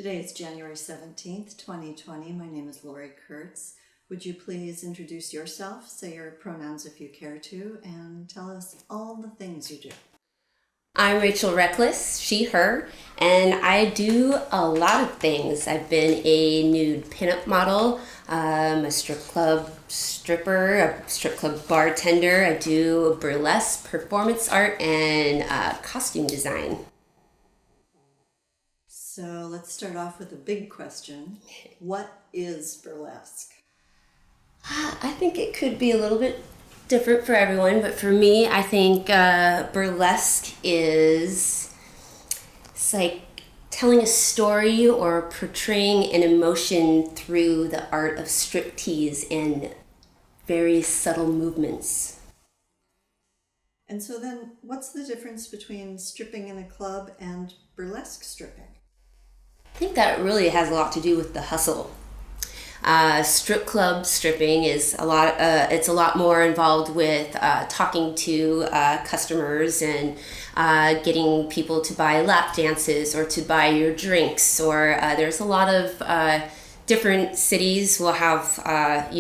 Today is January 17th, 2020. My name is Lori Kurtz. Would you please introduce yourself, say your pronouns if you care to, and tell us all the things you do? I'm Rachel Reckless, she, her, and I do a lot of things. I've been a nude pinup model, a strip club stripper, a strip club bartender. I do burlesque, performance art, and costume design. So let's start off with a big question. What is burlesque? I think it could be a little bit different for everyone, but for me, I think burlesque it's like telling a story or portraying an emotion through the art of striptease and very subtle movements. And so then, what's the difference between stripping in a club and burlesque stripping? I think that really has a lot to do with the hustle. Strip club stripping is a lot. It's a lot more involved with talking to customers and getting people to buy lap dances or to buy your drinks. Or there's a lot of different cities will have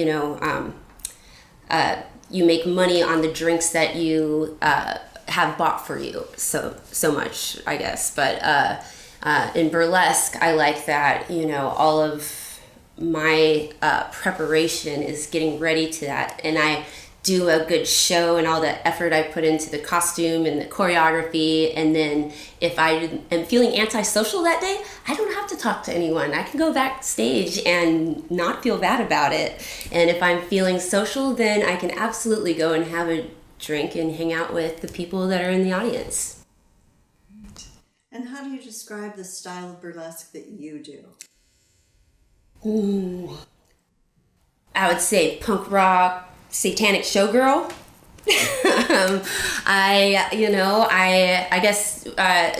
you make money on the drinks that you have bought for you. So much, I guess. But in burlesque, I like that, all of my preparation is getting ready to that. And I do a good show and all the effort I put into the costume and the choreography. And then if I am feeling antisocial that day, I don't have to talk to anyone. I can go backstage and not feel bad about it. And if I'm feeling social, then I can absolutely go and have a drink and hang out with the people that are in the audience. And how do you describe the style of burlesque that you do? I would say punk rock, satanic showgirl. I guess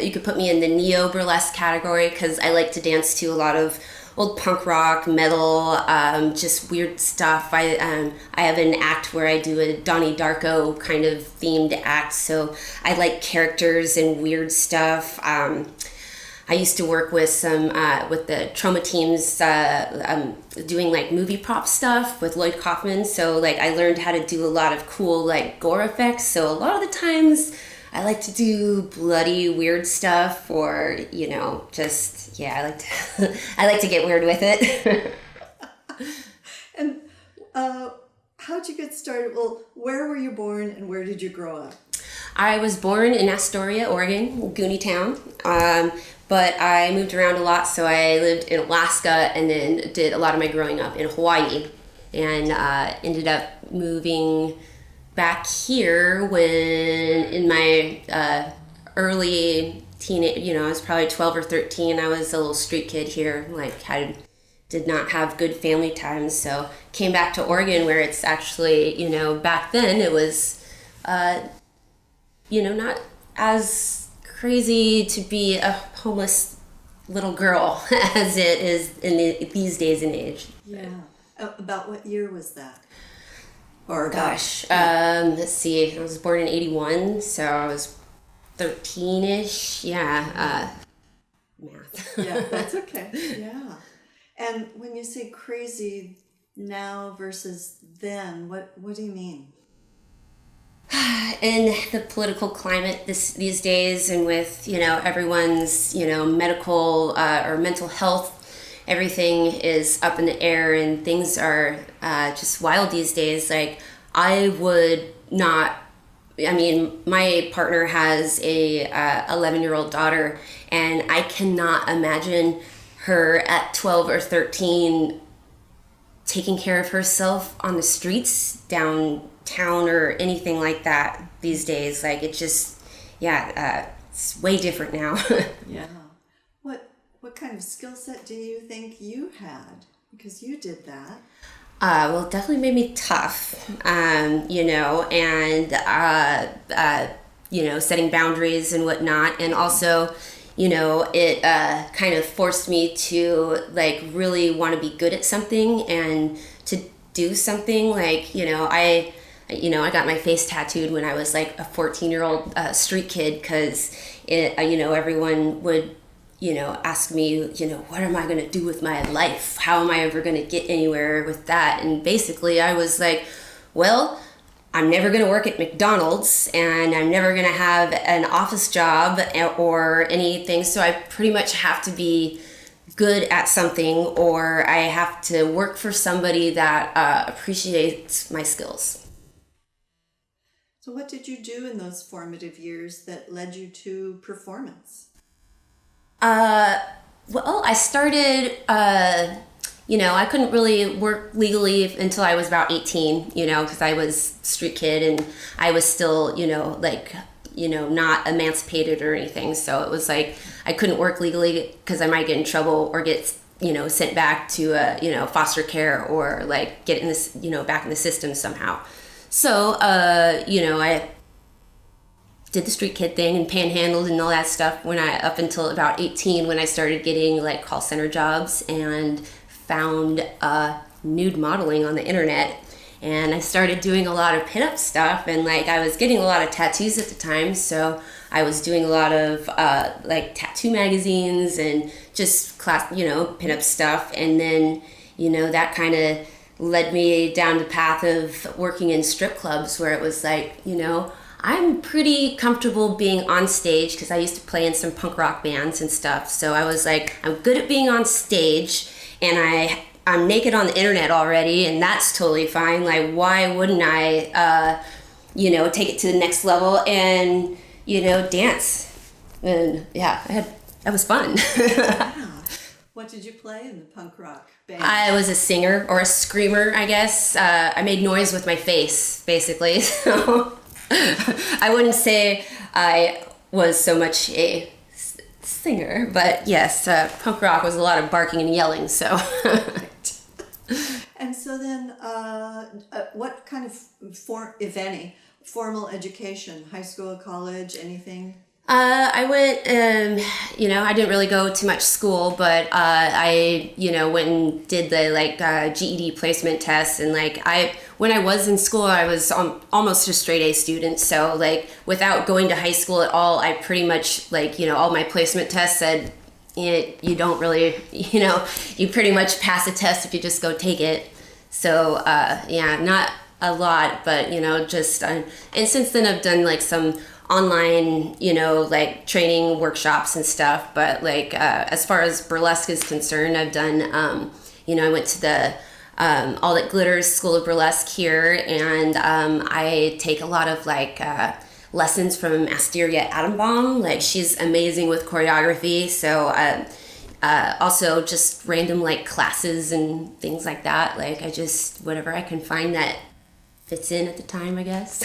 you could put me in the neo burlesque category because I like to dance to a lot of old punk rock, metal, just weird stuff. I have an act where I do a Donnie Darko kind of themed act, so I like characters and weird stuff. I used to work with some with the trauma teams doing like movie prop stuff with Lloyd Kaufman, so like I learned how to do a lot of cool like gore effects. So a lot of the times I like to do bloody weird stuff, or I like to I like to get weird with it. And how'd you get started? Well, where were you born and where did you grow up? I was born in Astoria, Oregon, Goonie Town. But I moved around a lot, so I lived in Alaska and then did a lot of my growing up in Hawaii, and ended up moving back here when in my early teenage, I was probably 12 or 13. I was a little street kid here, like I did not have good family times, so came back to Oregon where it's actually, back then it was, not as crazy to be a homeless little girl as it is in these days and age. Yeah. About what year was that? Or gosh, let's see. I was born in 81, so I was 13-ish. Yeah. Math. Yeah, that's okay. Yeah. And when you say crazy now versus then, what do you mean? In the political climate these days, and with everyone's medical or mental health, everything is up in the air and things are just wild these days. Like I would not. I mean, my partner has a 11-year-old daughter, and I cannot imagine her at 12 or 13 taking care of herself on the streets downtown or anything like that these days. Like it just, it's way different now. Yeah. What kind of skill set do you think you had? Because you did that. Well, it definitely made me tough, and setting boundaries and whatnot. And also, it kind of forced me to like really want to be good at something and to do something. Like, I got my face tattooed when I was like a 14-year-old street kid because everyone would ask me, what am I going to do with my life? How am I ever going to get anywhere with that? And basically I was like, well, I'm never going to work at McDonald's and I'm never going to have an office job or anything. So I pretty much have to be good at something, or I have to work for somebody that appreciates my skills. So what did you do in those formative years that led you to performance? Well, I started, I couldn't really work legally until I was about 18, because I was a street kid and I was still, not emancipated or anything. So it was like I couldn't work legally because I might get in trouble or get, sent back to, foster care or like get in this, back in the system somehow. So, I did the street kid thing and panhandled and all that stuff up until about 18, when I started getting like call center jobs and found nude modeling on the internet. And I started doing a lot of pinup stuff, and like I was getting a lot of tattoos at the time, so I was doing a lot of like tattoo magazines and just pinup stuff. And then that kind of led me down the path of working in strip clubs, where it was like, I'm pretty comfortable being on stage because I used to play in some punk rock bands and stuff. So I was like, I'm good at being on stage, and I'm naked on the internet already, and that's totally fine. Like, why wouldn't I, take it to the next level and, dance? And yeah, that was fun. Wow. What did you play in the punk rock band? I was a singer, or a screamer, I guess. I made noise with my face, basically. So I wouldn't say I was so much a singer, but yes, punk rock was a lot of barking and yelling, so. And so then, what kind of, if any, formal education, high school, college, anything? I went, I didn't really go to much school, but I, went and did the GED placement tests, and when I was in school, I was almost a straight A student. So without going to high school at all, I pretty much all my placement tests said, you don't really, you pretty much pass a test if you just go take it. So not a lot, but and since then I've done some online, training workshops and stuff. But as far as burlesque is concerned, I've done, I went to the All That Glitters School of Burlesque here, and I take a lot of lessons from Asteria Adambaum. She's amazing with choreography. So also just random classes and things like that. I just, whatever I can find that fits in at the time, I guess.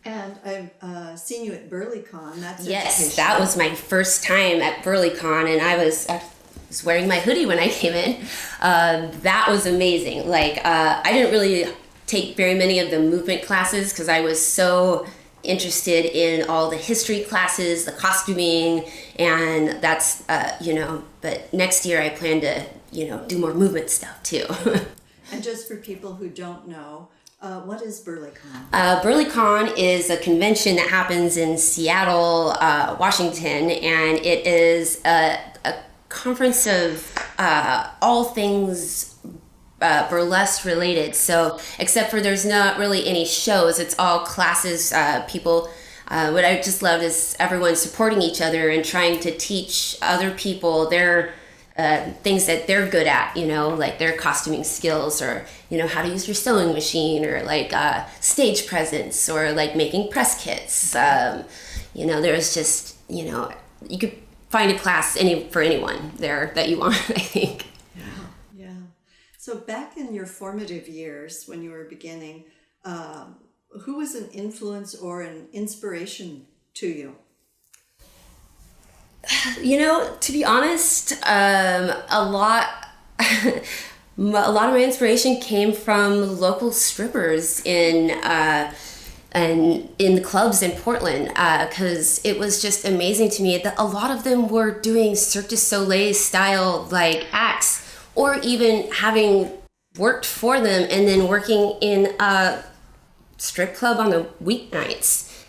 And I've seen you at BurlyCon. That's yes, educational. That was my first time at BurlyCon, and I was wearing my hoodie when I came in. That was amazing. I didn't really take very many of the movement classes because I was so interested in all the history classes, the costuming, and that's, but next year I plan to, do more movement stuff too. And just for people who don't know, what is BurlyCon? BurlyCon is a convention that happens in Seattle, Washington, and it is a conference of all things burlesque related. So except for there's not really any shows, it's all classes. People, what I just love is everyone supporting each other and trying to teach other people their things that they're good at, their costuming skills, or how to use your sewing machine, or stage presence, or making press kits. There's just, you could find a class for anyone there that you want, I think. Yeah. So back in your formative years when you were beginning, who was an influence or an inspiration to you? To be honest, a lot of my inspiration came from local strippers in the clubs in Portland, because it was just amazing to me that a lot of them were doing Cirque du Soleil style acts, or even having worked for them and then working in a strip club on the weeknights,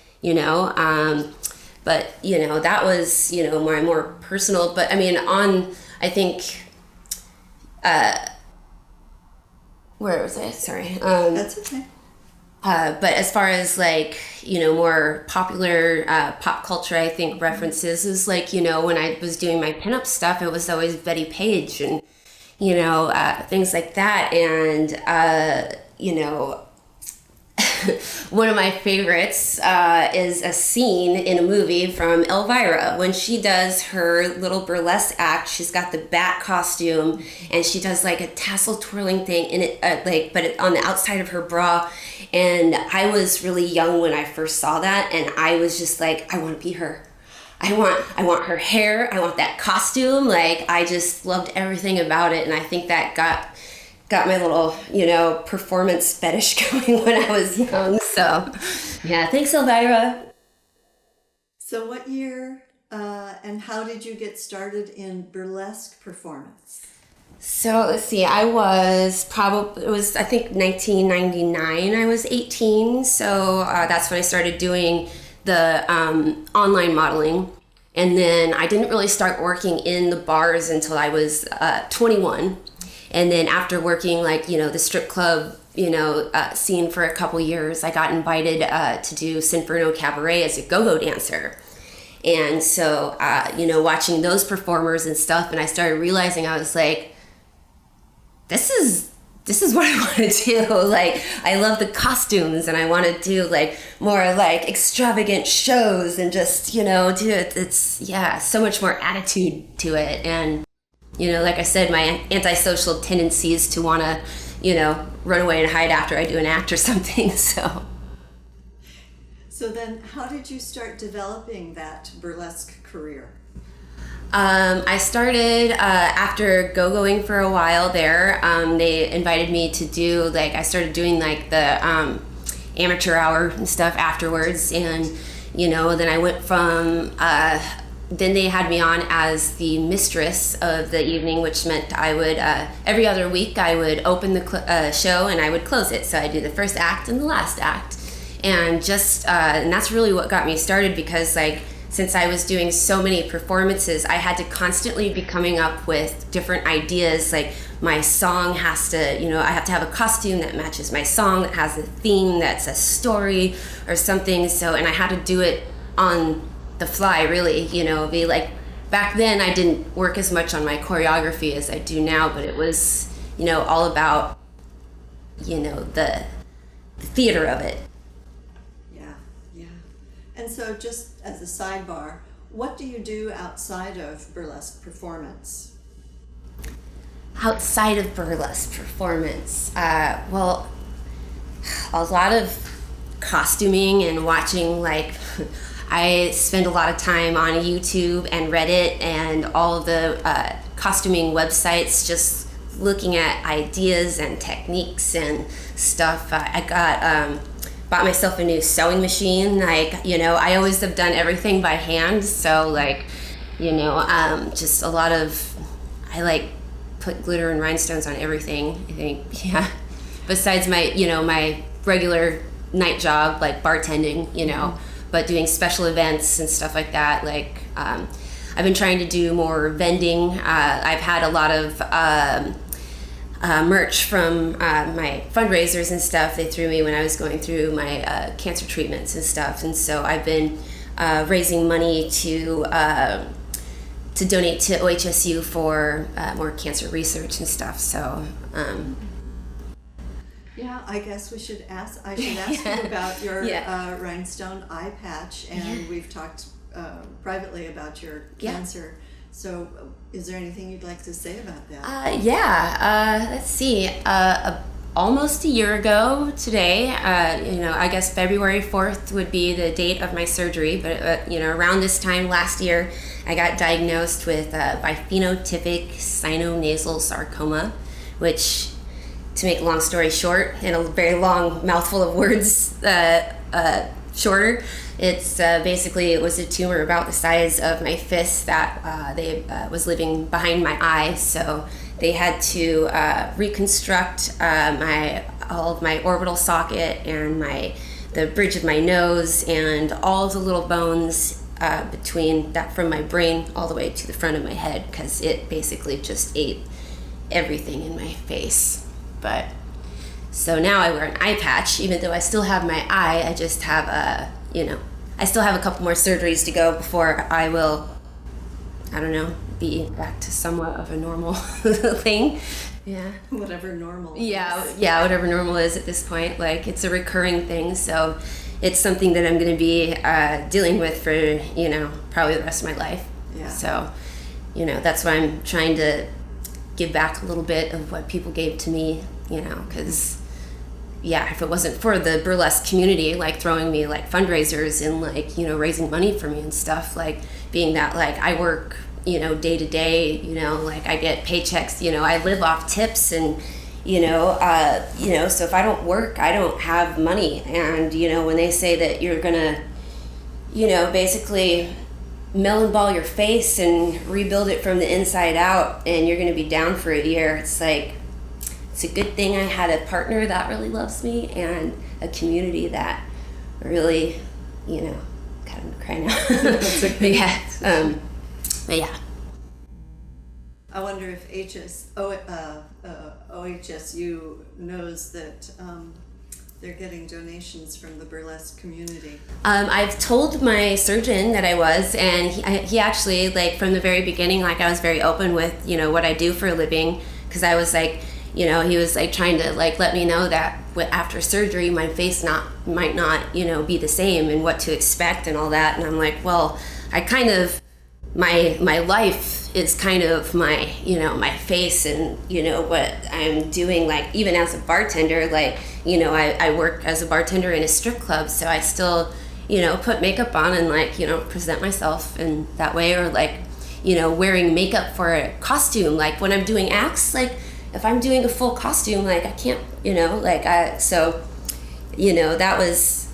But, that was, my more personal, but I mean, I think, where was I? Sorry. That's okay. But as far as more popular pop culture, I think references is when I was doing my pinup stuff, it was always Betty Page and, things like that. And, one of my favorites is a scene in a movie from Elvira when she does her little burlesque act. She's got the bat costume and she does a tassel twirling thing in it, on the outside of her bra. And I was really young when I first saw that, and I was just I want to be her. I want her hair. I want that costume. I just loved everything about it, and I think that got my little, performance fetish going when I was young. So, yeah, thanks, Elvira. So what year and how did you get started in burlesque performance? So, let's see, I think 1999, I was 18. So that's when I started doing the online modeling. And then I didn't really start working in the bars until I was 21. And then after working the strip club, scene for a couple years, I got invited to do Sinferno Cabaret as a go-go dancer. And so, watching those performers and stuff, and I started realizing I was this is what I want to do. I love the costumes and I want to do more extravagant shows and just, do it. It's, so much more attitude to it. And, like I said, my antisocial tendencies to want to, run away and hide after I do an act or something. So then how did you start developing that burlesque career? I started after go-going for a while there. They invited me to do I started doing the amateur hour and stuff afterwards, and then I went from then they had me on as the mistress of the evening, which meant I would every other week I would open the show and I would close it. So I do the first act and the last act, and and that's really what got me started, because since I was doing so many performances, I had to constantly be coming up with different ideas. My song has to, I have to have a costume that matches my song, that has a theme, that's a story or something. So, and I had to do it on the fly, really, be back then I didn't work as much on my choreography as I do now, but it was, all about, the theater of it. And so just as a sidebar, what do you do outside of burlesque performance? Outside of burlesque performance, well, a lot of costuming and watching, I spend a lot of time on YouTube and Reddit and all of the costuming websites, just looking at ideas and techniques and stuff. I bought myself a new sewing machine. I always have done everything by hand, so just a lot of, I put glitter and rhinestones on everything, I think. Yeah, besides my my regular night job, bartending, but doing special events and stuff like that. I've been trying to do more vending. I've had a lot of merch from my fundraisers and stuff they threw me when I was going through my cancer treatments and stuff, and so I've been raising money to donate to OHSU for more cancer research and stuff. So yeah, I guess I should ask you about your rhinestone eye patch, and we've talked privately about your cancer. So is there anything you'd like to say about that? Let's see. Almost a year ago today, I guess February 4th would be the date of my surgery, but around this time last year, I got diagnosed with biphenotypic sinonasal sarcoma, which, to make a long story short, and a very long mouthful of words shorter, it's basically, it was a tumor about the size of my fist that was living behind my eye. So they had to reconstruct all of my orbital socket and the bridge of my nose and all of the little bones between that from my brain all the way to the front of my head, because it basically just ate everything in my face. But so now I wear an eye patch, even though I still have my eye. I just have I still have a couple more surgeries to go before I will, I don't know, be back to somewhat of a normal thing. Yeah. Whatever normal is. Yeah, whatever normal is at this point. Like, it's a recurring thing, so it's something that I'm going to be dealing with for, probably the rest of my life. Yeah. So, that's why I'm trying to give back a little bit of what people gave to me, because, if it wasn't for the burlesque community, like, throwing me, like, fundraisers and, like, raising money for me and stuff, like, being that, like, I work day to day, like I get paychecks, I live off tips and, so if I don't work, I don't have money. And, when they say that you're gonna, basically melon ball your face and rebuild it from the inside out and you're gonna be down for a year, it's like, it's a good thing I had a partner that really loves me and a community that really, God, I'm gonna cry now. That's okay. But yeah. I wonder if OHSU knows that they're getting donations from the burlesque community. I've told my surgeon that I was, and he actually, like, from the very beginning, like, I was very open with, what I do for a living, because I was like, he was like trying to like let me know that after surgery my face might not be the same and what to expect and all that. And I'm like, well, I kind of my life is kind of my my face and what I'm doing, like even as a bartender, like I work as a bartender in a strip club, so I still put makeup on and like present myself in that way, or like wearing makeup for a costume, like when I'm doing acts, like if I'm doing a full costume, like I can't that was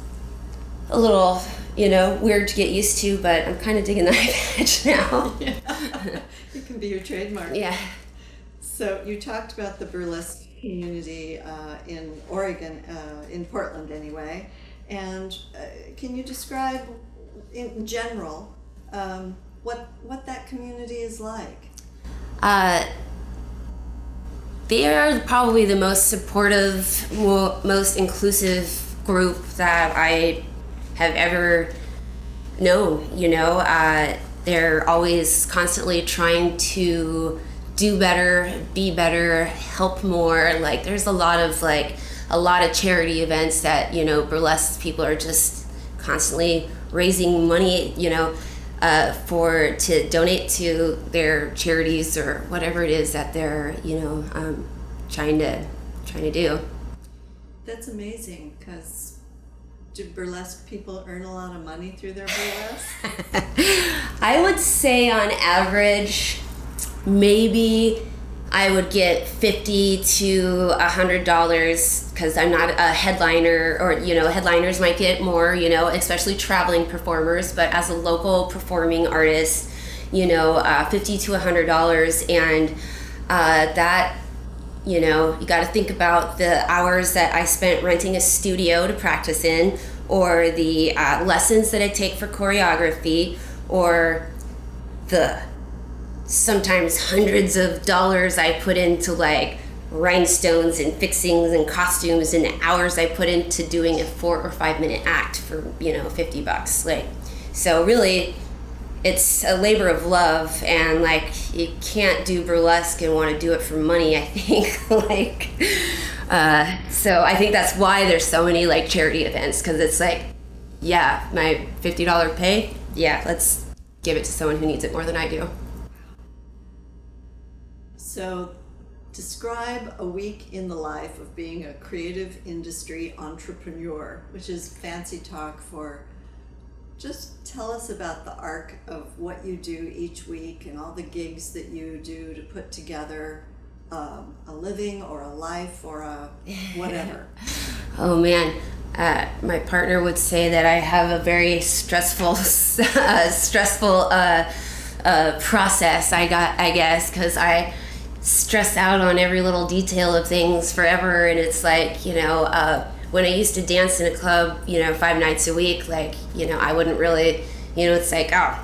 a little weird to get used to, but I'm kind of digging the eye patch now. Yeah. It can be your trademark. Yeah. So you talked about the burlesque community in Oregon, in Portland anyway, and can you describe in general what that community is like? They are probably the most supportive, most inclusive group that I have ever known. They're always constantly trying to do better, be better, help more. Like there's a lot of charity events that burlesque people are just constantly raising money to donate to their charities or whatever it is that they're trying to do. That's amazing, because do burlesque people earn a lot of money through their burlesque? I would say on average, maybe I would get $50 to $100, because I'm not a headliner, or headliners might get more, especially traveling performers. But as a local performing artist, $50 to $100, and that. You got to think about the hours that I spent renting a studio to practice in, or the lessons that I take for choreography, or the sometimes hundreds of dollars I put into like rhinestones and fixings and costumes, and the hours I put into doing a 4 or 5 minute act for $50. Like, so really, it's a labor of love, and like you can't do burlesque and want to do it for money, I think. So I think that's why there's so many like charity events, because it's like, yeah, my $50 pay, yeah, let's give it to someone who needs it more than I do. So describe a week in the life of being a creative industry entrepreneur, which is fancy talk for just tell us about the arc of what you do each week and all the gigs that you do to put together a living or a life or a whatever. Oh man, my partner would say that I have a very stressful process. I guess, because I stress out on every little detail of things forever, and it's like when I used to dance in a club, 5 nights a week, like, I wouldn't really You know, it's like, oh,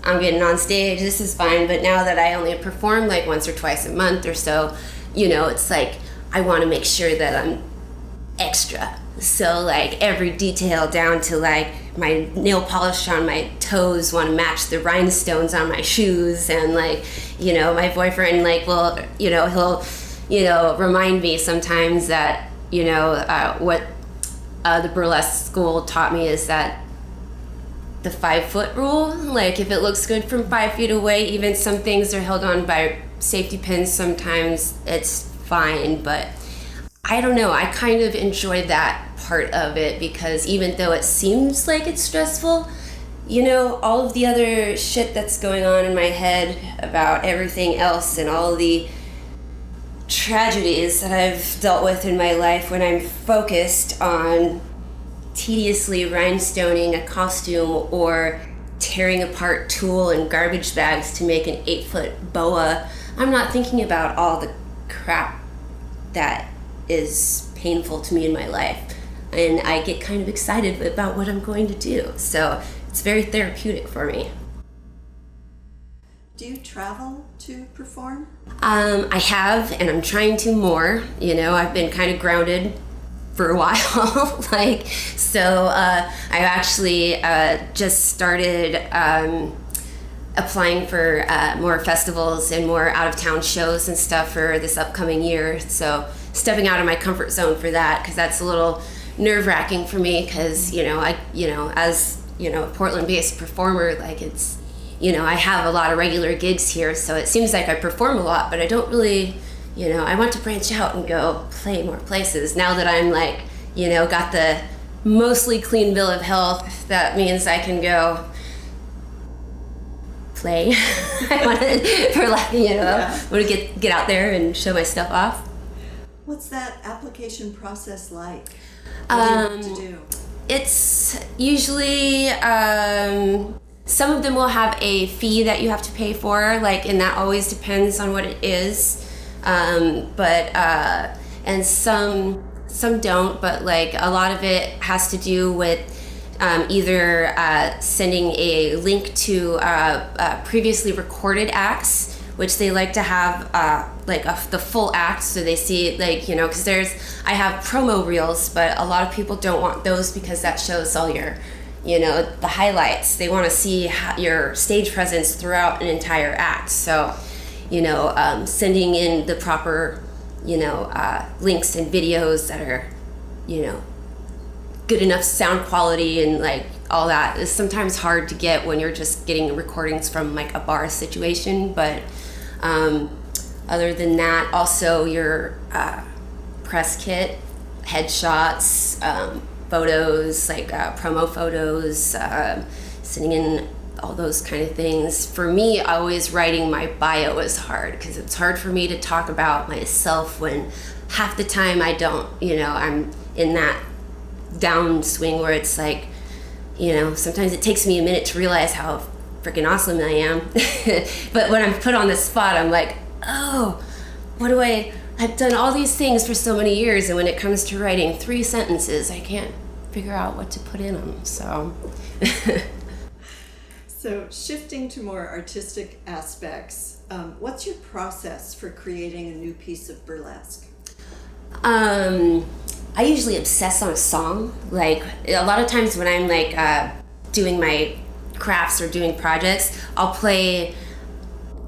I'm getting on stage, this is fine. But now that I only perform like once or twice a month or so, you know, it's like I want to make sure that I'm extra. So like every detail down to like my nail polish on my toes want to match the rhinestones on my shoes, and like, you know, my boyfriend like will, you know, he'll, you know, remind me sometimes that, you know, what the burlesque school taught me is that the 5-foot rule. Like if it looks good from 5 feet away, even some things are held on by safety pins, sometimes it's fine. But I don't know, I kind of enjoyed that part of it, because even though it seems like it's stressful, you know, all of the other shit that's going on in my head about everything else and all the tragedies that I've dealt with in my life, when I'm focused on tediously rhinestoning a costume or tearing apart tulle and garbage bags to make an 8-foot boa, I'm not thinking about all the crap that is painful to me in my life. And I get kind of excited about what I'm going to do. So it's very therapeutic for me. Do you travel to perform? I have, and I'm trying to more. You know, I've been kind of grounded for a while. Like, so I actually just started applying for more festivals and more out-of-town shows and stuff for this upcoming year. So stepping out of my comfort zone for that, because that's a little nerve-wracking for me, because, you know, as, you know, a Portland-based performer, like it's, you know, I have a lot of regular gigs here, so it seems like I perform a lot, but I don't really, you know, I want to branch out and go play more places. Now that I'm like, you know, got the mostly clean bill of health, that means I can go play. I want to, for like, you know, want to get out there and show my stuff off. What's that application process like? What do you have to do? It's usually, some of them will have a fee that you have to pay for, like, and that always depends on what it is. And some don't, but like a lot of it has to do with either sending a link to previously recorded acts, which they like to have the full act, so they see, like, you know, because I have promo reels, but a lot of people don't want those because that shows all your, you know, the highlights. They want to see your stage presence throughout an entire act. So, you know, sending in the proper, you know, links and videos that are, you know, good enough sound quality and like all that is sometimes hard to get when you're just getting recordings from like a bar situation. But other than that, also your press kit, headshots, photos, like promo photos, sending in all those kind of things. For me, always writing my bio is hard, because it's hard for me to talk about myself when half the time I don't, you know, I'm in that downswing where it's like, you know, sometimes it takes me a minute to realize how freaking awesome I am. But when I'm put on the spot, I'm like, oh, I've done all these things for so many years, and when it comes to writing 3 sentences, I can't figure out what to put in them, so. So shifting to more artistic aspects, what's your process for creating a new piece of burlesque? I usually obsess on a song. Like, a lot of times when I'm like doing my crafts or doing projects, I'll play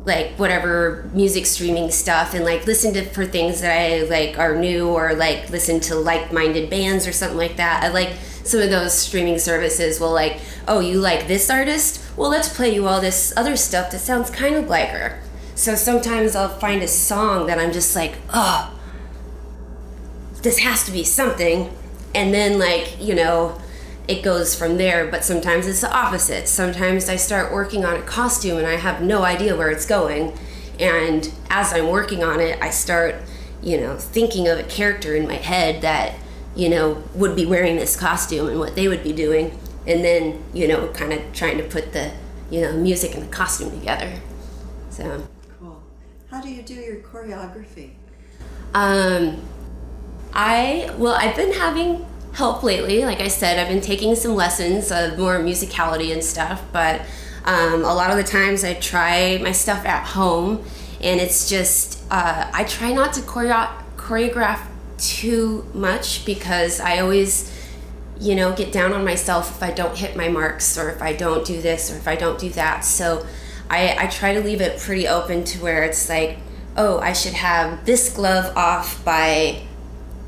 like whatever music streaming stuff and like listen to for things that I like are new, or like listen to like-minded bands or something like that. I like some of those streaming services will like, oh, you like this artist? Well, let's play you all this other stuff that sounds kind of like her. So sometimes I'll find a song that I'm just like, oh, this has to be something. And then like, you know, it goes from there. But sometimes it's the opposite. Sometimes I start working on a costume and I have no idea where it's going. And as I'm working on it, I start, you know, thinking of a character in my head that, you know, would be wearing this costume and what they would be doing. And then, you know, kind of trying to put the, you know, music and the costume together. So. Cool. How do you do your choreography? I've been having help lately. Like I said, I've been taking some lessons of more musicality and stuff, but a lot of the times I try my stuff at home, and it's just, I try not to choreograph too much, because I always, get down on myself if I don't hit my marks, or if I don't do this, or if I don't do that. So I try to leave it pretty open to where it's like, oh, I should have this glove off by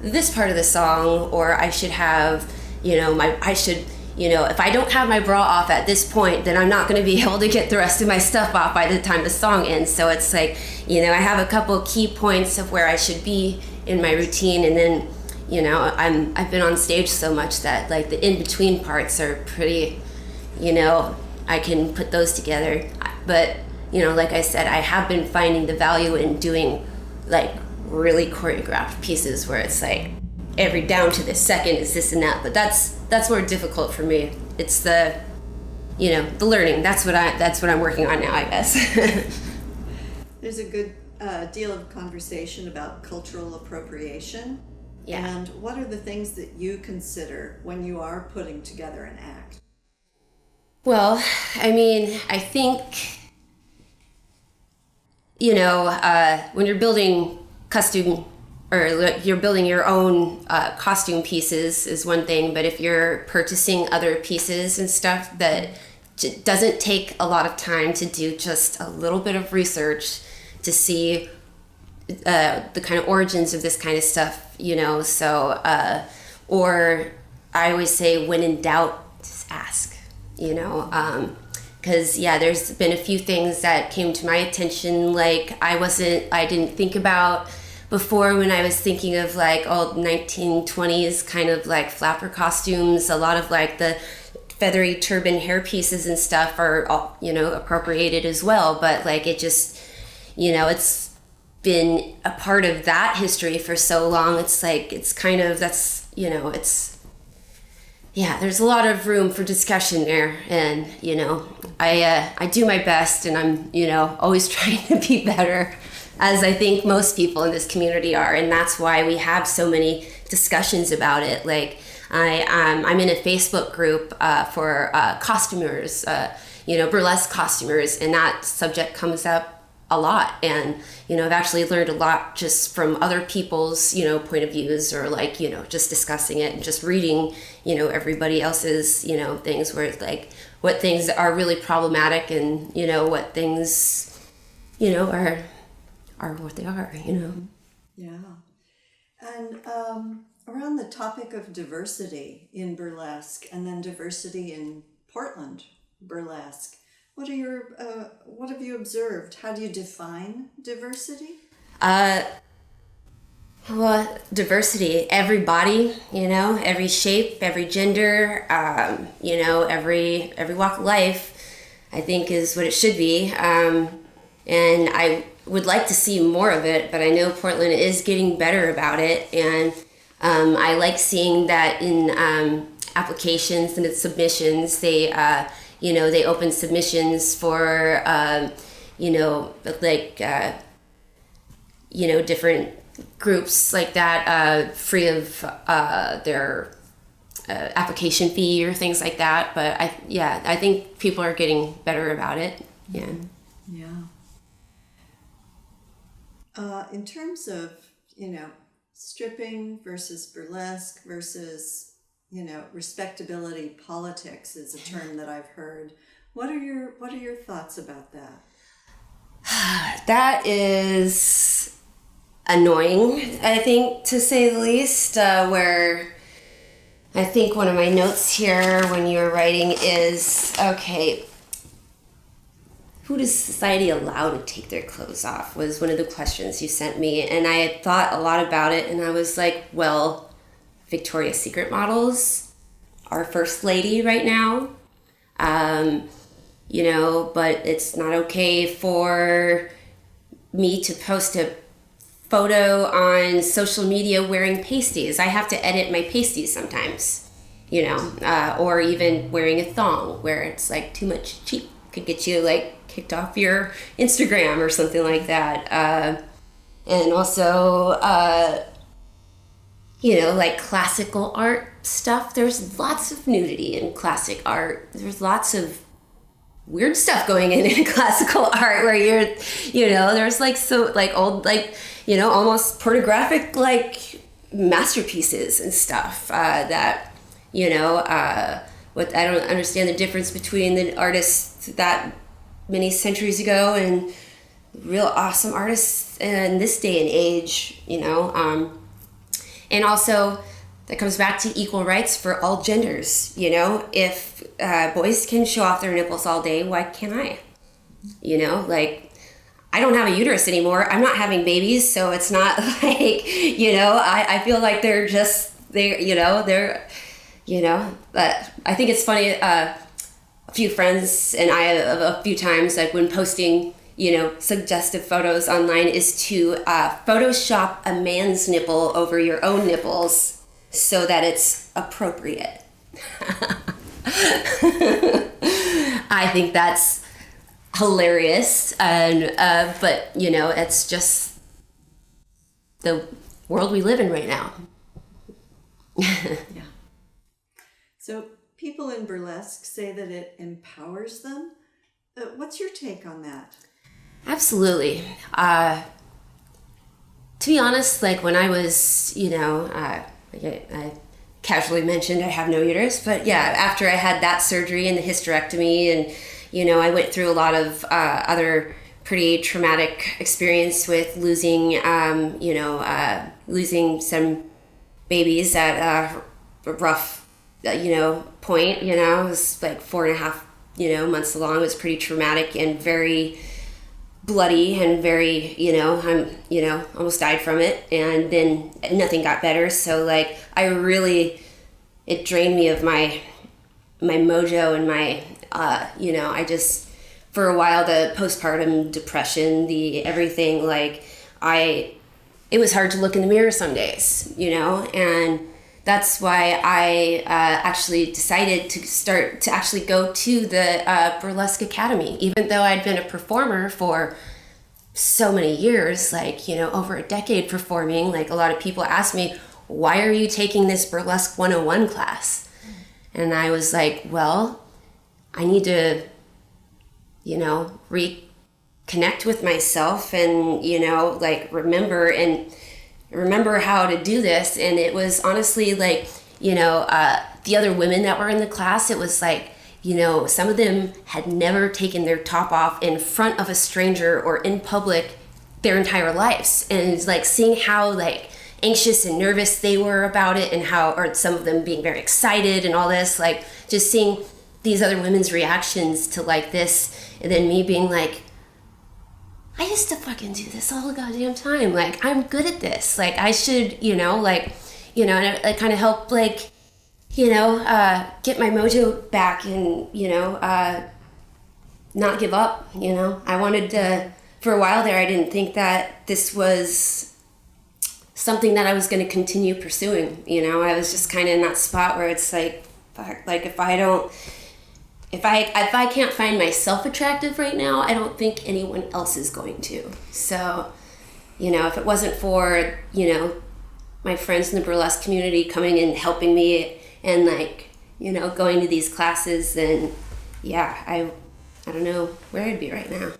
this part of the song, or I should have, if I don't have my bra off at this point, then I'm not going to be able to get the rest of my stuff off by the time the song ends. So it's like, I have a couple key points of where I should be in my routine, and then, I've been on stage so much that like the in-between parts are pretty, I can put those together. But, like I said, I have been finding the value in doing like really choreographed pieces where it's like every down to the second is this and that. But that's more difficult for me. It's the learning. That's what I'm working on now, I guess. There's a good deal of conversation about cultural appropriation. Yeah. And what are the things that you consider when you are putting together an act? Well, I think, when you're building costume, or you're building your own costume pieces is one thing, but if you're purchasing other pieces and stuff, that doesn't take a lot of time to do just a little bit of research to see the kind of origins of this kind of stuff, so, or I always say, when in doubt, just ask, because there's been a few things that came to my attention, like I didn't think about before when I was thinking of like old 1920s kind of like flapper costumes. A lot of like the feathery turban hair pieces and stuff are, appropriated as well, but like it just, it's been a part of that history for so long. It's like, it's kind of, that's, there's a lot of room for discussion there. And, I do my best, and I'm, always trying to be better, as I think most people in this community are. And that's why we have so many discussions about it. Like I'm in a Facebook group for costumers, burlesque costumers, and that subject comes up a lot. And, I've actually learned a lot just from other people's, point of views, or like, just discussing it and just reading, everybody else's, things, where it's like what things are really problematic, and, what things, are what they are, Yeah. And around the topic of diversity in burlesque, and then diversity in Portland burlesque, what have you observed? How do you define diversity? Well, diversity, every body, every shape, every gender, every walk of life, I think is what it should be. And I would like to see more of it, but I know Portland is getting better about it. And I like seeing that in applications and its submissions, they open submissions for, different groups like that, free of their application fee or things like that. But I think people are getting better about it. Yeah. Yeah. In terms of, stripping versus burlesque versus, respectability politics is a term that I've heard. What are your thoughts about that? That is annoying, I think, to say the least, where I think one of my notes here when you were writing is, okay, who does society allow to take their clothes off, was one of the questions you sent me. And I had thought a lot about it, and I was like, well, Victoria's Secret models, our first lady right now, but it's not okay for me to post a photo on social media wearing pasties. I have to edit my pasties sometimes, or even wearing a thong where it's like too much cheap could get you like kicked off your Instagram or something like that. And also, like classical art stuff. There's lots of nudity in classic art. There's lots of weird stuff going in classical art where there's like so like old like almost pornographic like masterpieces and stuff that what I don't understand the difference between the artists that many centuries ago and real awesome artists in this day and age, and also that comes back to equal rights for all genders. If boys can show off their nipples all day, why can't I? Like, I don't have a uterus anymore. I'm not having babies, so it's not like, I feel like but I think it's funny, a few friends and I a few times, like when posting, suggestive photos online, is to Photoshop a man's nipple over your own nipples so that it's appropriate. I think that's hilarious, and but it's just the world we live in right now. Yeah. So people in burlesque say that it empowers them. What's your take on that? Absolutely. To be honest, like when I was, I casually mentioned I have no uterus, but yeah, after I had that surgery and the hysterectomy, and I went through a lot of other pretty traumatic experience with losing, losing some babies at a rough, point. It was like 4.5, months along. It was pretty traumatic and very bloody and very, I'm, almost died from it, and then nothing got better. So like, it drained me of my mojo and my, I just, for a while, the postpartum depression, the everything, like it was hard to look in the mirror some days, and that's why I actually decided to actually go to the Burlesque Academy, even though I'd been a performer for so many years, like, over a decade performing. Like, a lot of people ask me, why are you taking this Burlesque 101 class? And I was like, well, I need to, reconnect with myself and, remember how to do this. And it was honestly like, the other women that were in the class, it was like, some of them had never taken their top off in front of a stranger or in public their entire lives. And it's like seeing how like anxious and nervous they were about it, and or some of them being very excited and all this, like just seeing these other women's reactions to like this, and then me being like, I used to fucking do this all the goddamn time. Like, I'm good at this. Like, I should, and it kind of helped, like, get my mojo back and, not give up, I wanted to, for a while there, I didn't think that this was something that I was going to continue pursuing. I was just kind of in that spot where it's like, fuck, like if I can't find myself attractive right now, I don't think anyone else is going to. So, if it wasn't for, my friends in the burlesque community coming and helping me and like, going to these classes, then yeah, I don't know where I'd be right now.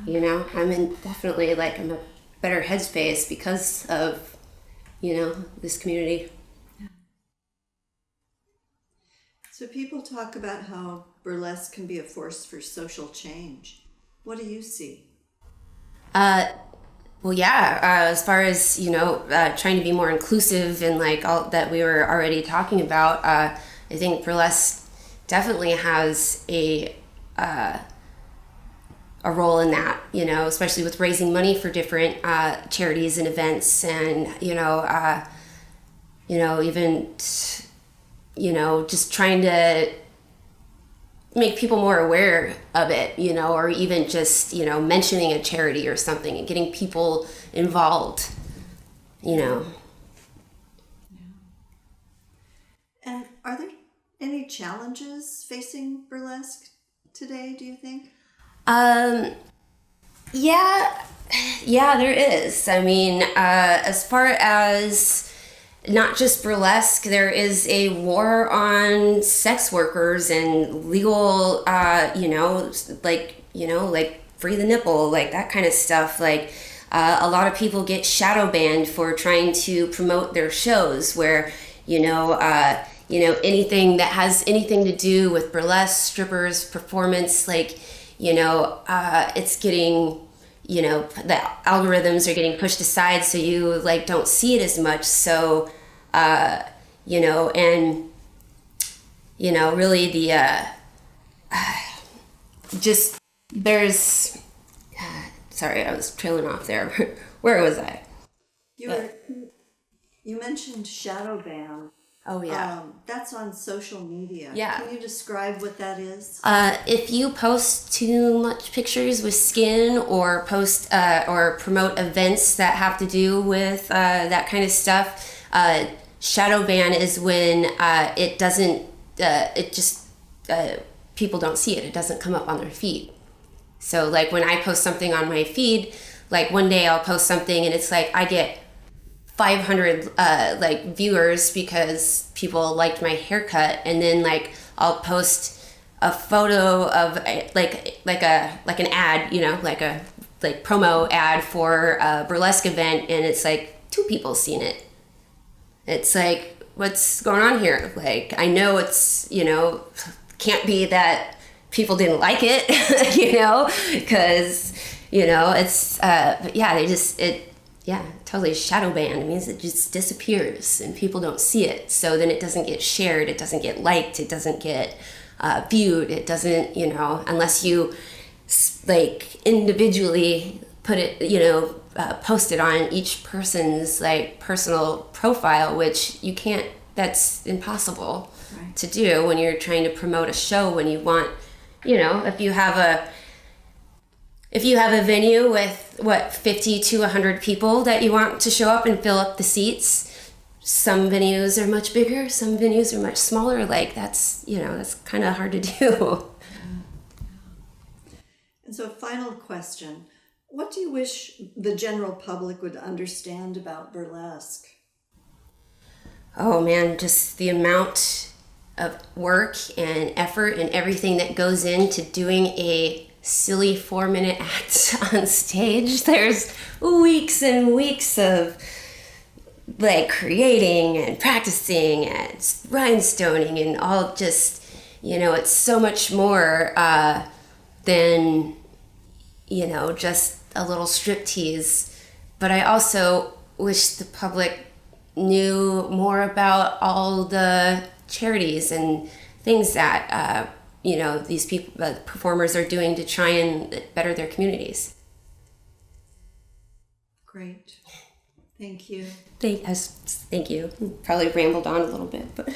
I'm in definitely like I'm a better headspace because of, this community. So people talk about how burlesque can be a force for social change. What do you see? Well, yeah, as far as, trying to be more inclusive and like all that we were already talking about, I think burlesque definitely has a role in that, especially with raising money for different charities and events, and, even, just trying to make people more aware of it, or even just, mentioning a charity or something and getting people involved, Yeah. And are there any challenges facing burlesque today, do you think? Yeah, there is. I mean, as far as, not just burlesque, there is a war on sex workers and legal, like free the nipple, like that kind of stuff. Like a lot of people get shadow banned for trying to promote their shows where, anything that has anything to do with burlesque, strippers, performance, like, it's getting, the algorithms are getting pushed aside, so you like don't see it as much. So, really the, just there's, sorry, I was trailing off there. Where was I? You mentioned shadow ban. Oh yeah. That's on social media. Yeah. Can you describe what that is? If you post too much pictures with skin or post or promote events that have to do with that kind of stuff, shadow ban is when it doesn't, people don't see it. It doesn't come up on their feed. So like when I post something on my feed, like one day I'll post something and it's like I get 500 viewers because people liked my haircut, and then like I'll post a photo of like an ad, like a promo ad for a burlesque event, and it's like 2 people seen it. It's like, what's going on here? Like, I know it's, can't be that people didn't like it, because, it's, but yeah, totally shadow banned. It means it just disappears and people don't see it. So then it doesn't get shared, it doesn't get liked, it doesn't get viewed, it doesn't, unless you like individually put it, post it on each person's like personal profile, which you can't, that's impossible to do when you're trying to promote a show, when you want, if you have a venue with 50 to 100 people that you want to show up and fill up the seats, some venues are much bigger, some venues are much smaller. Like that's kind of hard to do. And so final question, what do you wish the general public would understand about burlesque? Oh man, just the amount of work and effort and everything that goes into doing a silly 4-minute act on stage. There's weeks and weeks of like creating and practicing and rhinestoning and all, just it's so much more than just a little striptease. But I also wish the public knew more about all the charities and things that these people, performers are doing to try and better their communities. Great. Thank you. Thank you. Probably rambled on a little bit, but